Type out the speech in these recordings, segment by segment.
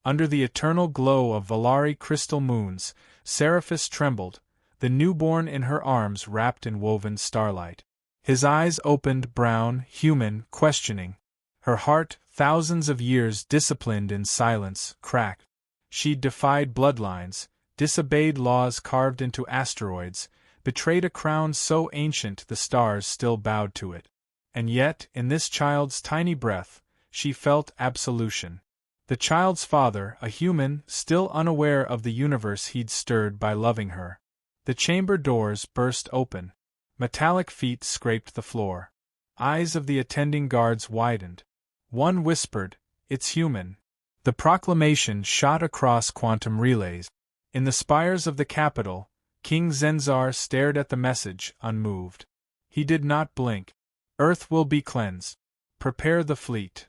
Under the eternal glow of Valari crystal moons, Seriphus trembled, the newborn in her arms wrapped in woven starlight. His eyes opened, brown, human, questioning. Her heart, thousands of years disciplined in silence, cracked. She'd defied bloodlines, disobeyed laws carved into asteroids, betrayed a crown so ancient the stars still bowed to it. And yet, in this child's tiny breath, she felt absolution. The child's father, a human, still unaware of the universe he'd stirred by loving her. The chamber doors burst open. Metallic feet scraped the floor. Eyes of the attending guards widened. One whispered, "It's human." The proclamation shot across quantum relays. In the spires of the capital, King Zenzar stared at the message, unmoved. He did not blink. "Earth will be cleansed. Prepare the fleet."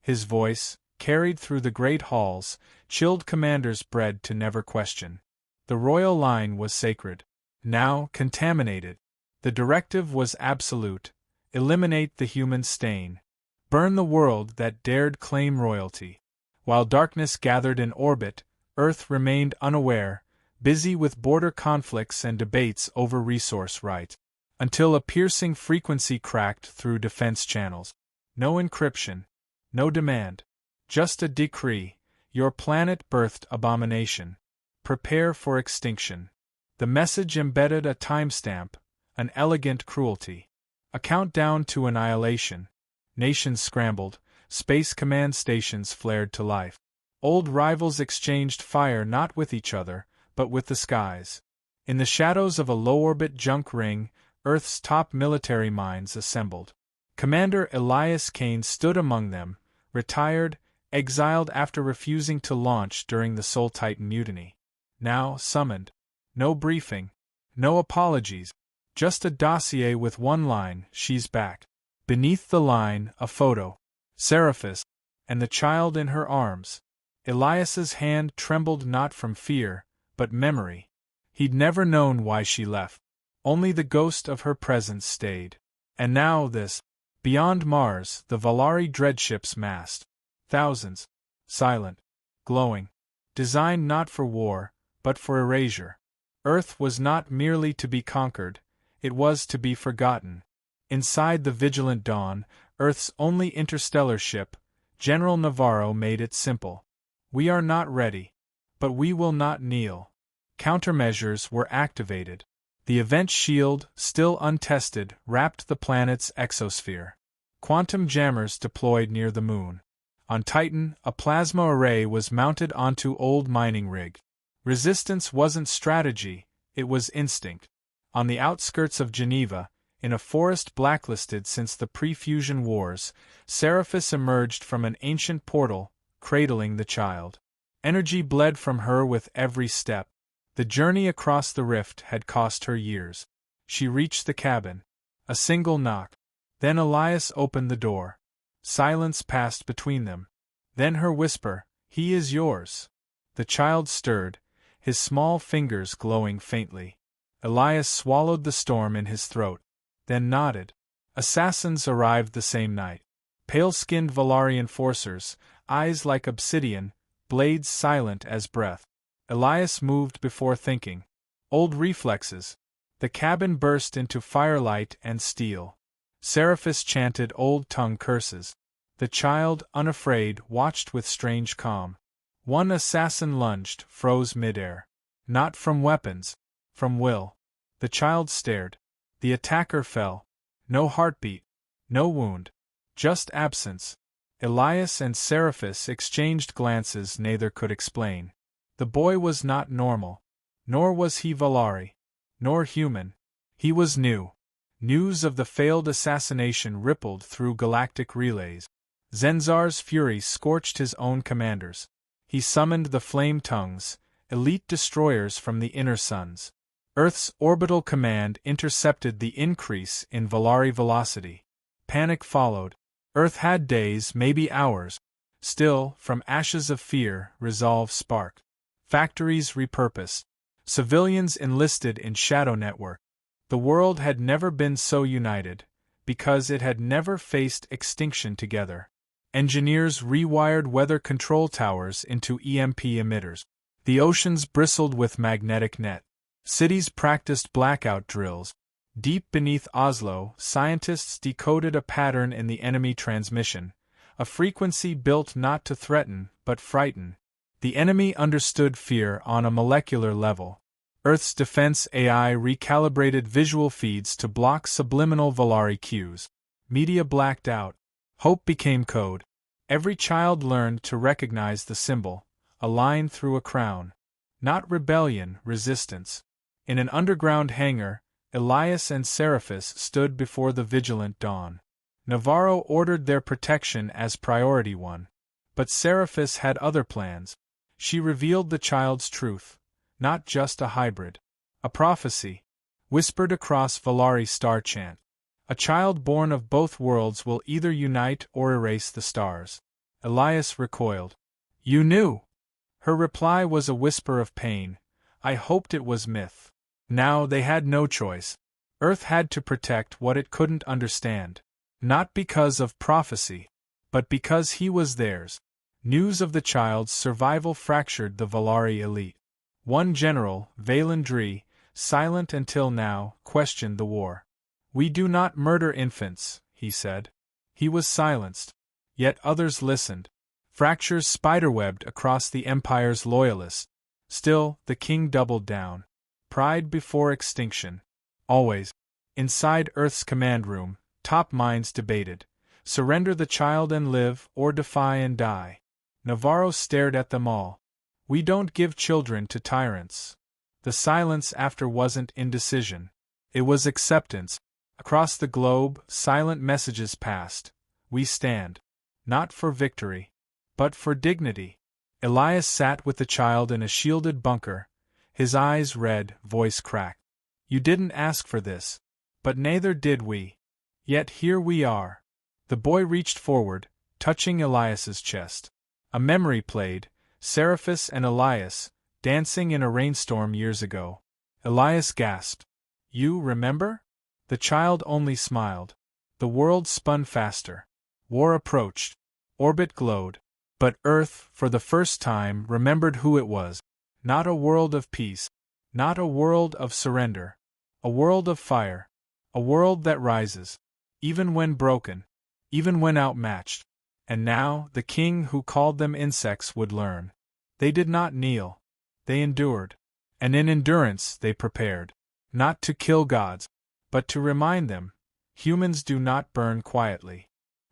His voice, carried through the great halls, chilled commanders bred to never question. The royal line was sacred. Now contaminated. The directive was absolute. Eliminate the human stain. Burn the world that dared claim royalty. While darkness gathered in orbit, Earth remained unaware, busy with border conflicts and debates over resource rights. Until a piercing frequency cracked through defense channels. No encryption. No demand. Just a decree: your planet birthed abomination. Prepare for extinction. The message embedded a timestamp, an elegant cruelty. A countdown to annihilation. Nations scrambled, space command stations flared to life. Old rivals exchanged fire not with each other, but with the skies. In the shadows of a low-orbit junk ring, Earth's top military minds assembled. Commander Elias Kane stood among them, retired, exiled after refusing to launch during the Soul Titan mutiny. Now summoned. No briefing. No apologies. Just a dossier with one line: "She's back." Beneath the line, a photo. Seriphus. And the child in her arms. Elias's hand trembled not from fear, but memory. He'd never known why she left. Only the ghost of her presence stayed. And now this. Beyond Mars, the Valari dreadships massed. Thousands. Silent. Glowing. Designed not for war, but for erasure. Earth was not merely to be conquered, it was to be forgotten. Inside the vigilant dawn, Earth's only interstellar ship, General Navarro made it simple. "We are not ready. But we will not kneel." Countermeasures were activated. The event shield, still untested, wrapped the planet's exosphere. Quantum jammers deployed near the moon. On Titan, a plasma array was mounted onto old mining rig. Resistance wasn't strategy, it was instinct. On the outskirts of Geneva, in a forest blacklisted since the pre-fusion wars, Seriphus emerged from an ancient portal, cradling the child. Energy bled from her with every step. The journey across the rift had cost her years. She reached the cabin. A single knock. Then Elias opened the door. Silence passed between them. Then her whisper, "He is yours." The child stirred, his small fingers glowing faintly. Elias swallowed the storm in his throat, then nodded. Assassins arrived the same night. Pale-skinned Valari enforcers, eyes like obsidian, blades silent as breath. Elias moved before thinking. Old reflexes. The cabin burst into firelight and steel. Seriphus chanted old-tongue curses. The child, unafraid, watched with strange calm. One assassin lunged, froze midair. Not from weapons. From will. The child stared. The attacker fell. No heartbeat. No wound. Just absence. Elias and Seriphus exchanged glances neither could explain. The boy was not normal. Nor was he Valari. Nor human. He was new. News of the failed assassination rippled through galactic relays. Zenzar's fury scorched his own commanders. He summoned the Flame Tongues, elite destroyers from the inner suns. Earth's orbital command intercepted the increase in Valari velocity. Panic followed. Earth had days, maybe hours. Still, from ashes of fear, resolve sparked. Factories repurposed. Civilians enlisted in Shadow Network. The world had never been so united, because it had never faced extinction together. Engineers rewired weather control towers into EMP emitters. The oceans bristled with magnetic net. Cities practiced blackout drills. Deep beneath Oslo, scientists decoded a pattern in the enemy transmission, a frequency built not to threaten, but frighten. The enemy understood fear on a molecular level. Earth's defense AI recalibrated visual feeds to block subliminal Volari cues. Media blacked out. Hope became code. Every child learned to recognize the symbol, a line through a crown. Not rebellion, resistance. In an underground hangar, Elias and Seraphis stood before the vigilant dawn. Navarro ordered their protection as priority one. But Seraphis had other plans. She revealed the child's truth, not just a hybrid. A prophecy, whispered across Volari's star chant. A child born of both worlds will either unite or erase the stars. Elias recoiled. You knew! Her reply was a whisper of pain. I hoped it was myth. Now they had no choice. Earth had to protect what it couldn't understand. Not because of prophecy, but because he was theirs. News of the child's survival fractured the Volari elite. One general, Valandry, silent until now, questioned the war. We do not murder infants, he said. He was silenced. Yet others listened. Fractures spiderwebbed across the Empire's loyalists. Still, the king doubled down. Pride before extinction. Always. Inside Earth's command room, top minds debated. Surrender the child and live, or defy and die. Navarro stared at them all. We don't give children to tyrants. The silence after wasn't indecision. It was acceptance. Across the globe, silent messages passed. We stand. Not for victory, but for dignity. Elias sat with the child in a shielded bunker, his eyes red, voice cracked. You didn't ask for this. But neither did we. Yet here we are. The boy reached forward, touching Elias's chest. A memory played, Seraphis and Elias, dancing in a rainstorm years ago. Elias gasped. You remember? The child only smiled. The world spun faster. War approached. Orbit glowed. But Earth, for the first time, remembered who it was. Not a world of peace. Not a world of surrender. A world of fire. A world that rises. Even when broken. Even when outmatched. And now, the king who called them insects would learn. They did not kneel. They endured. And in endurance they prepared. Not to kill gods, but to remind them, humans do not burn quietly.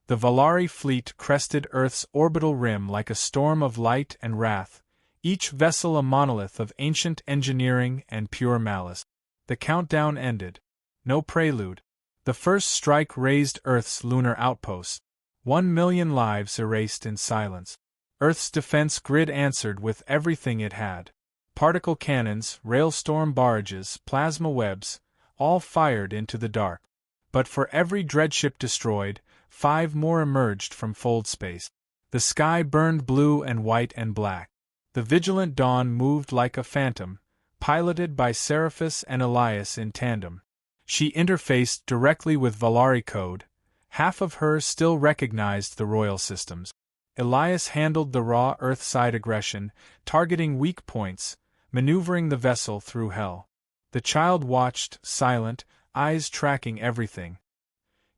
The Volari fleet crested Earth's orbital rim like a storm of light and wrath, each vessel a monolith of ancient engineering and pure malice. The countdown ended. No prelude. The first strike razed Earth's lunar outposts. 1 million lives erased in silence. Earth's defense grid answered with everything it had. Particle cannons, railstorm barrages, plasma webs, all fired into the dark. But for every dreadship destroyed, 5 more emerged from fold space. The sky burned blue and white and black. The vigilant dawn moved like a phantom, piloted by Seraphis and Elias in tandem. She interfaced directly with Volari code. Half of her still recognized the royal systems. Elias handled the raw Earth-side aggression, targeting weak points, maneuvering the vessel through hell. The child watched, silent, eyes tracking everything.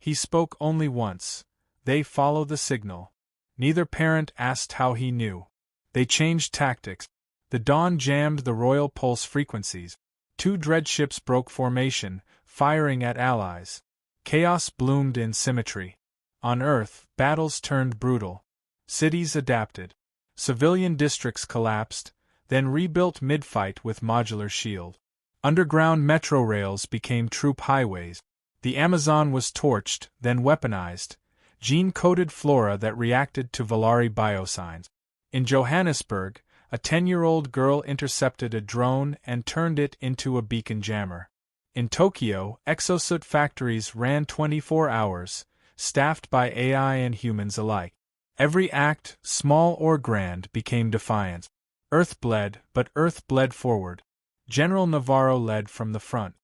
He spoke only once. They follow the signal. Neither parent asked how he knew. They changed tactics. The dawn jammed the royal pulse frequencies. 2 dreadships broke formation, firing at allies. Chaos bloomed in symmetry. On Earth, battles turned brutal. Cities adapted. Civilian districts collapsed, then rebuilt mid-fight with modular shield. Underground metro rails became troop highways. The Amazon was torched, then weaponized. Gene-coded flora that reacted to Volari biosigns. In Johannesburg, a 10-year-old girl intercepted a drone and turned it into a beacon jammer. In Tokyo, exosuit factories ran 24 hours, staffed by AI and humans alike. Every act, small or grand, became defiance. Earth bled, but Earth bled forward. General Navarro led from the front.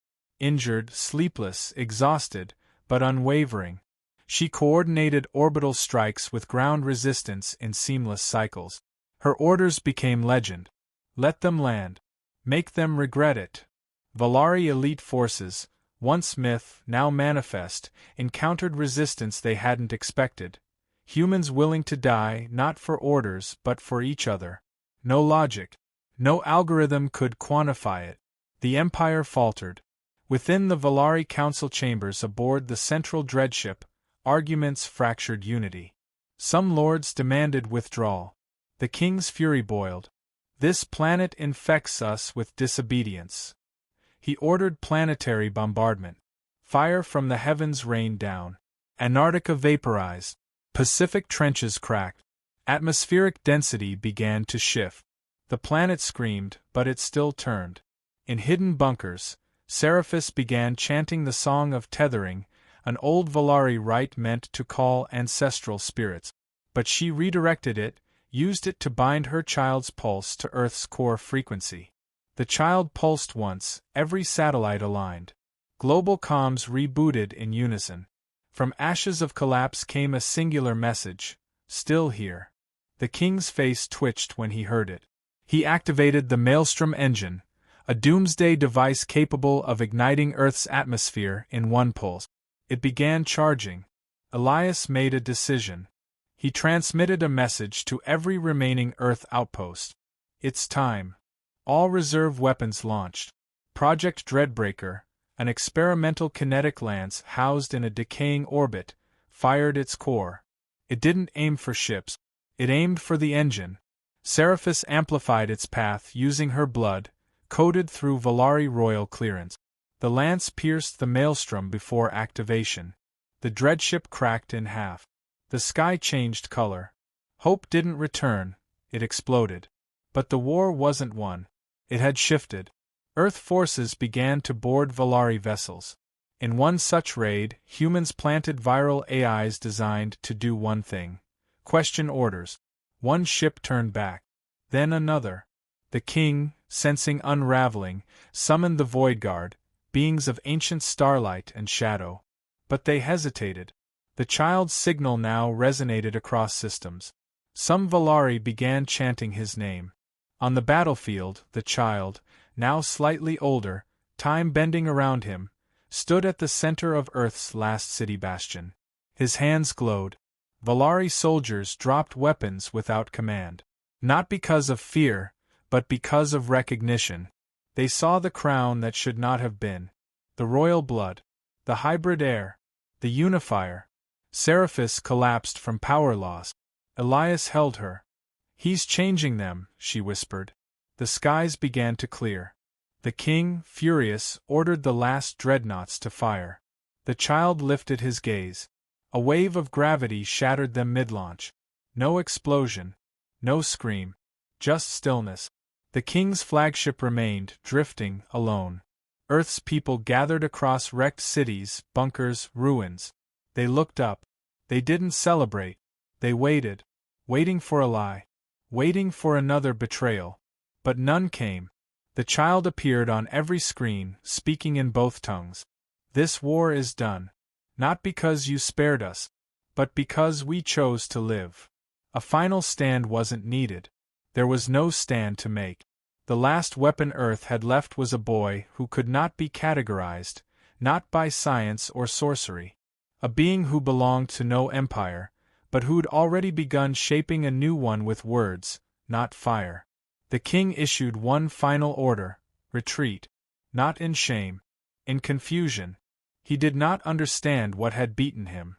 Injured, sleepless, exhausted, but unwavering. She coordinated orbital strikes with ground resistance in seamless cycles. Her orders became legend. Let them land. Make them regret it. Valari elite forces, once myth, now manifest, encountered resistance they hadn't expected. Humans willing to die not for orders but for each other. No logic, no algorithm could quantify it. The Empire faltered. Within the Valari Council chambers aboard the central dreadship, arguments fractured unity. Some lords demanded withdrawal. The king's fury boiled. This planet infects us with disobedience. He ordered planetary bombardment. Fire from the heavens rained down. Antarctica vaporized. Pacific trenches cracked. Atmospheric density began to shift. The planet screamed, but it still turned. In hidden bunkers, Seraphis began chanting the Song of Tethering, an old Valari rite meant to call ancestral spirits. But she redirected it, used it to bind her child's pulse to Earth's core frequency. The child pulsed once, every satellite aligned. Global comms rebooted in unison. From ashes of collapse came a singular message, still here. The king's face twitched when he heard it. He activated the Maelstrom engine, a doomsday device capable of igniting Earth's atmosphere in one pulse. It began charging. Elias made a decision. He transmitted a message to every remaining Earth outpost. It's time. All reserve weapons launched. Project Dreadbreaker, an experimental kinetic lance housed in a decaying orbit, fired its core. It didn't aim for ships. It aimed for the engine. Seraphis amplified its path using her blood, coded through Valari royal clearance. The lance pierced the maelstrom before activation. The dreadship cracked in half. The sky changed color. Hope didn't return, it exploded. But the war wasn't won. It had shifted. Earth forces began to board Valari vessels. In one such raid, humans planted viral AIs designed to do one thing: question orders. One ship turned back. Then another. The king, sensing unraveling, summoned the Void Guard, beings of ancient starlight and shadow. But they hesitated. The child's signal now resonated across systems. Some Valari began chanting his name. On the battlefield, the child, now slightly older, time bending around him, stood at the center of Earth's last city bastion. His hands glowed. Valari soldiers dropped weapons without command. Not because of fear, but because of recognition. They saw the crown that should not have been. The royal blood. The hybrid heir. The unifier. Seraphis collapsed from power loss. Elias held her. He's changing them, she whispered. The skies began to clear. The king, furious, ordered the last dreadnoughts to fire. The child lifted his gaze. A wave of gravity shattered them mid-launch. No explosion. No scream. Just stillness. The king's flagship remained, drifting, alone. Earth's people gathered across wrecked cities, bunkers, ruins. They looked up. They didn't celebrate. They waited. Waiting for a lie. Waiting for another betrayal. But none came. The child appeared on every screen, speaking in both tongues. This war is done. Not because you spared us, but because we chose to live. A final stand wasn't needed. There was no stand to make. The last weapon Earth had left was a boy who could not be categorized, not by science or sorcery. A being who belonged to no empire, but who'd already begun shaping a new one with words, not fire. The king issued one final order: retreat. Not in shame. In confusion. He did not understand what had beaten him.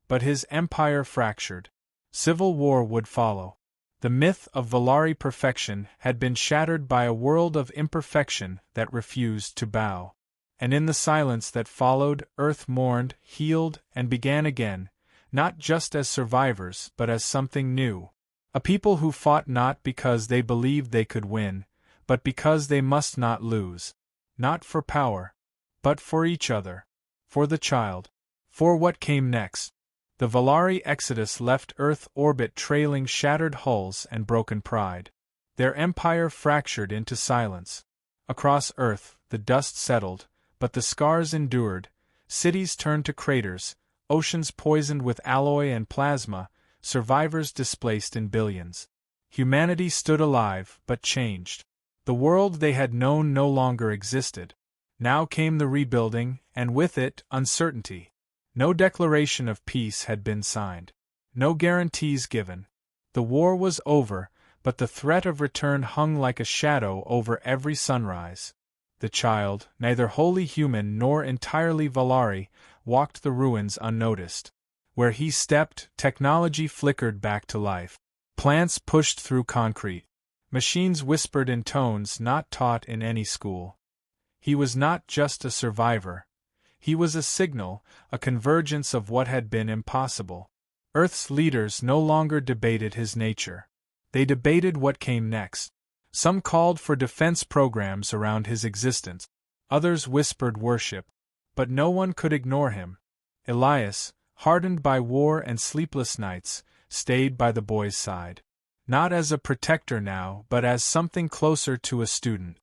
But his empire fractured. Civil war would follow. The myth of Valari perfection had been shattered by a world of imperfection that refused to bow. And in the silence that followed, Earth mourned, healed, and began again, not just as survivors but as something new. A people who fought not because they believed they could win, but because they must not lose. Not for power, but for each other. For the child. For what came next. The Valari exodus left Earth orbit trailing shattered hulls and broken pride. Their empire fractured into silence. Across Earth, the dust settled, but the scars endured. Cities turned to craters, oceans poisoned with alloy and plasma, survivors displaced in billions. Humanity stood alive, but changed. The world they had known no longer existed. Now came the rebuilding, and with it, uncertainty. No declaration of peace had been signed. No guarantees given. The war was over, but the threat of return hung like a shadow over every sunrise. The child, neither wholly human nor entirely Valari, walked the ruins unnoticed. Where he stepped, technology flickered back to life. Plants pushed through concrete. Machines whispered in tones not taught in any school. He was not just a survivor. He was a signal, a convergence of what had been impossible. Earth's leaders no longer debated his nature. They debated what came next. Some called for defense programs around his existence. Others whispered worship. But no one could ignore him. Elias, hardened by war and sleepless nights, stayed by the boy's side. Not as a protector now, but as something closer to a student.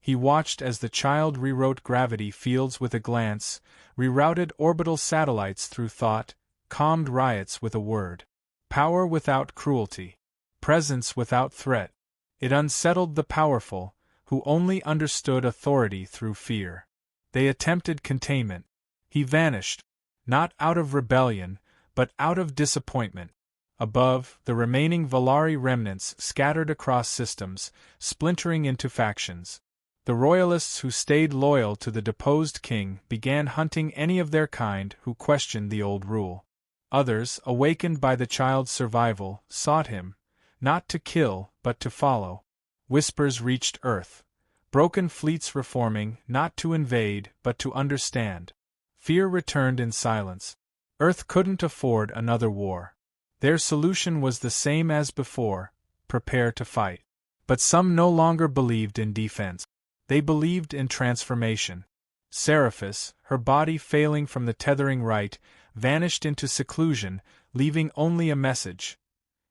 He watched as the child rewrote gravity fields with a glance, rerouted orbital satellites through thought, calmed riots with a word. Power without cruelty. Presence without threat. It unsettled the powerful, who only understood authority through fear. They attempted containment. He vanished. Not out of rebellion, but out of disappointment. Above, the remaining Valari remnants scattered across systems, splintering into factions. The royalists who stayed loyal to the deposed king began hunting any of their kind who questioned the old rule. Others, awakened by the child's survival, sought him, not to kill, but to follow. Whispers reached Earth. Broken fleets reforming, not to invade, but to understand. Fear returned in silence. Earth couldn't afford another war. Their solution was the same as before: prepare to fight. But some no longer believed in defense. They believed in transformation. Seraphis, her body failing from the tethering rite, vanished into seclusion, leaving only a message.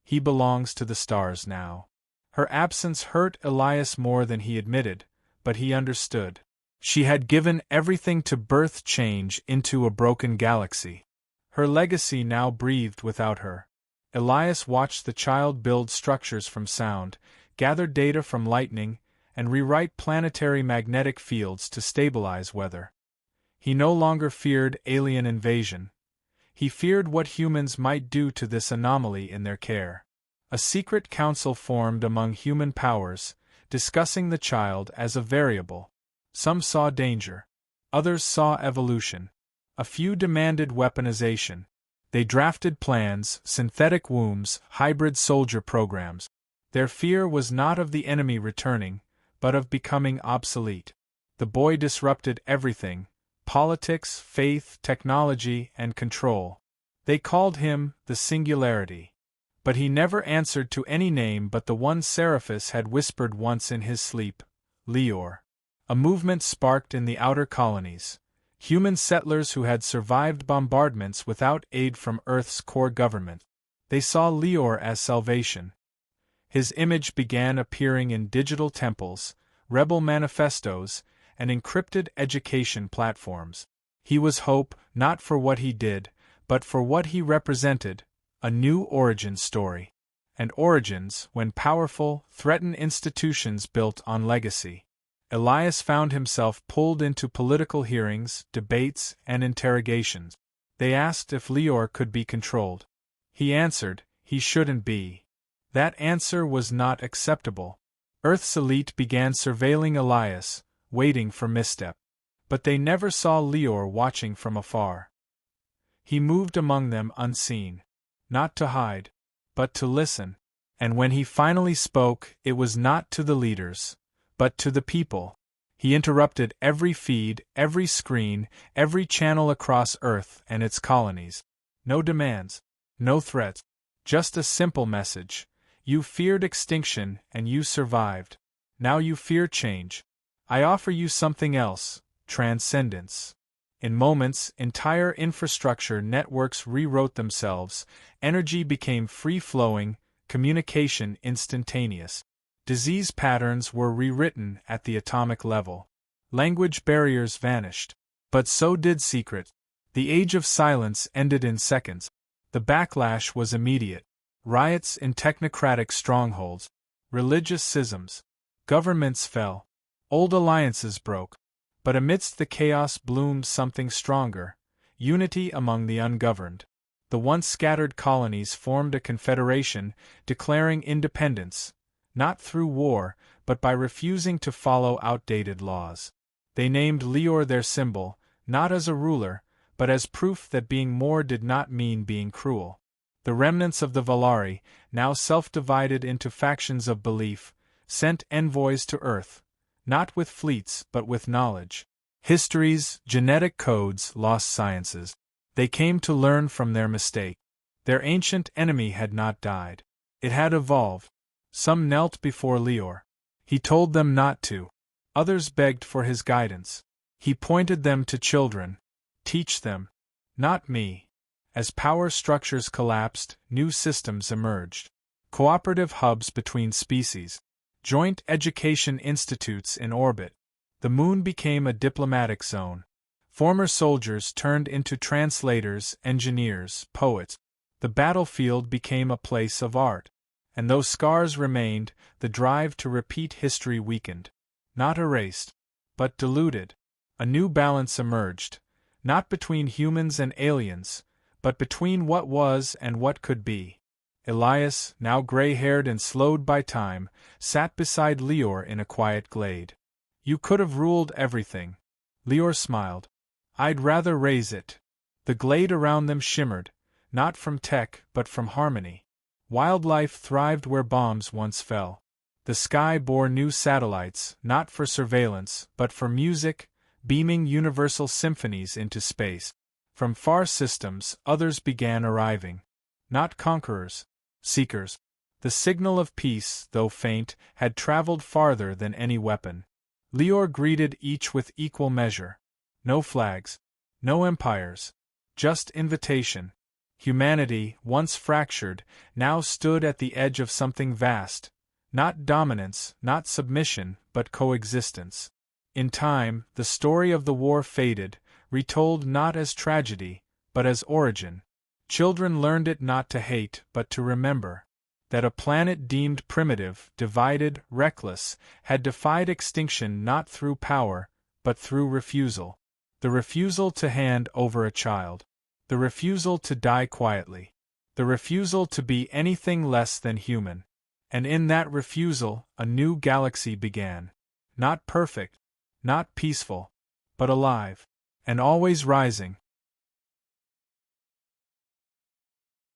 He belongs to the stars now. Her absence hurt Elias more than he admitted, but he understood. She had given everything to birth change into a broken galaxy. Her legacy now breathed without her. Elias watched the child build structures from sound, gather data from lightning, and rewrite planetary magnetic fields to stabilize weather. He no longer feared alien invasion. He feared what humans might do to this anomaly in their care. A secret council formed among human powers, discussing the child as a variable. Some saw danger. Others saw evolution. A few demanded weaponization. They drafted plans, synthetic wombs, hybrid soldier programs. Their fear was not of the enemy returning, but of becoming obsolete. The boy disrupted everything: politics, faith, technology, and control. They called him the Singularity. But he never answered to any name but the one Seraphis had whispered once in his sleep: Leor. A movement sparked in the outer colonies. Human settlers who had survived bombardments without aid from Earth's core government. They saw Leor as salvation. His image began appearing in digital temples, rebel manifestos, and encrypted education platforms. He was hope, not for what he did, but for what he represented: a new origin story. And origins, when powerful, threaten institutions built on legacy. Elias found himself pulled into political hearings, debates, and interrogations. They asked if Leor could be controlled. He answered, he shouldn't be. That answer was not acceptable. Earth's elite began surveilling Elias, waiting for misstep. But they never saw Leor watching from afar. He moved among them unseen. Not to hide, but to listen. And when he finally spoke, it was not to the leaders, but to the people. He interrupted every feed, every screen, every channel across Earth and its colonies. No demands, no threats, just a simple message. You feared extinction, and you survived. Now you fear change. I offer you something else: transcendence. In moments, entire infrastructure networks rewrote themselves, energy became free-flowing, communication instantaneous. Disease patterns were rewritten at the atomic level. Language barriers vanished. But so did secret. The age of silence ended in seconds. The backlash was immediate. Riots in technocratic strongholds, religious schisms, governments fell, old alliances broke. But amidst the chaos bloomed something stronger: unity among the ungoverned. The once scattered colonies formed a confederation, declaring independence, not through war, but by refusing to follow outdated laws. They named Lior their symbol, not as a ruler, but as proof that being more did not mean being cruel. The remnants of the Valari, now self-divided into factions of belief, sent envoys to Earth, not with fleets but with knowledge. Histories, genetic codes, lost sciences. They came to learn from their mistake. Their ancient enemy had not died. It had evolved. Some knelt before Lior. He told them not to. Others begged for his guidance. He pointed them to children. Teach them. Not me. As power structures collapsed, new systems emerged. Cooperative hubs between species. Joint education institutes in orbit. The moon became a diplomatic zone. Former soldiers turned into translators, engineers, poets. The battlefield became a place of art. And though scars remained, the drive to repeat history weakened. Not erased, but diluted. A new balance emerged, not between humans and aliens, but between what was and what could be. Elias, now gray-haired and slowed by time, sat beside Lior in a quiet glade. You could have ruled everything. Lior smiled. I'd rather raise it. The glade around them shimmered, not from tech but from harmony. Wildlife thrived where bombs once fell. The sky bore new satellites, not for surveillance, but for music, beaming universal symphonies into space. From far systems, others began arriving. Not conquerors, seekers. The signal of peace, though faint, had traveled farther than any weapon. Lior greeted each with equal measure. No flags, no empires, just invitation. Humanity, once fractured, now stood at the edge of something vast. Not dominance, not submission, but coexistence. In time, the story of the war faded, retold not as tragedy, but as origin. Children learned it not to hate, but to remember. That a planet deemed primitive, divided, reckless, had defied extinction not through power, but through refusal. The refusal to hand over a child. The refusal to die quietly. The refusal to be anything less than human. And in that refusal, a new galaxy began. Not perfect, not peaceful, but alive. And always rising,